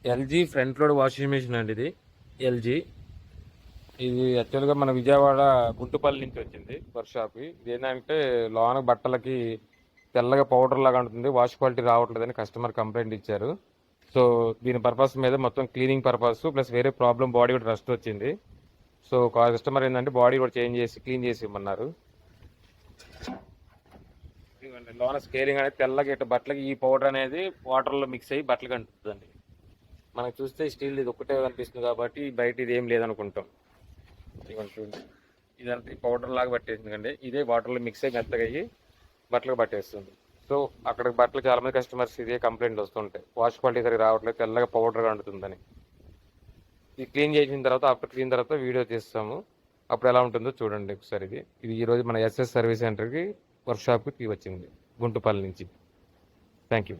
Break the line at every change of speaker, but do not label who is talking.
LG front load washing machine అండి ఇది. LG ఇది యాక్చువల్గా మన విజయవాడ గుంటుపల్లి నుంచి వచ్చింది వర్క్షాప్. ఇది ఏంటంటే లోన బట్టలకి తెల్లగా పౌడర్ లాగా ఉంటుంది, వాష్ క్వాలిటీ రావట్లేదని కస్టమర్ కంప్లైంట్ ఇచ్చారు. సో దీని పర్పస్ మీద మొత్తం క్లీనింగ్ పర్పస్ ప్లస్ వేరే ప్రాబ్లం బాడీ కూడా రస్ట్ వచ్చింది. సో కస్టమర్ ఏంటంటే బాడీ కూడా చేంజ్ చేసి క్లీన్ చేసి ఇవ్వమన్నారు. లోన స్కేలింగ్ అనేది తెల్లగా ఇట్లా బట్టలకి ఈ పౌడర్ అనేది వాటర్లో మిక్స్ అయ్యి బట్టలకి అంటుందండి. మనకు చూస్తే స్టీల్ ఇది ఒక్కటే కనిపిస్తుంది కాబట్టి బయట ఇది ఏం లేదనుకుంటాం. ఇదిగోండి చూడండి, ఇదంతా పౌడర్ లాగా పట్టేసింది కండి. ఇదే వాటర్లో మిక్స్ అయ్యి మెత్తగా అయ్యి బట్టలకు పట్టేస్తుంది. సో అక్కడ బట్టలు చాలా మంది కస్టమర్స్ ఇదే కంప్లైంట్ వస్తుంటాయి, వాష్ క్వాలిటీ సరిగ్గా రావట్లేదు, తెల్లగా పౌడర్ అంటుతుందని. ఇది క్లీన్ చేసిన తర్వాత ఆఫ్టర్ క్లీన్ తర్వాత వీడియో తీస్తాము, అప్పుడు ఎలా ఉంటుందో చూడండి ఒకసారి. ఇది ఈరోజు మన ఎస్ఎస్ సర్వీస్ సెంటర్కి వర్క్షాప్కి వచ్చింది గుంటుపల్లి నుంచి. Thank you.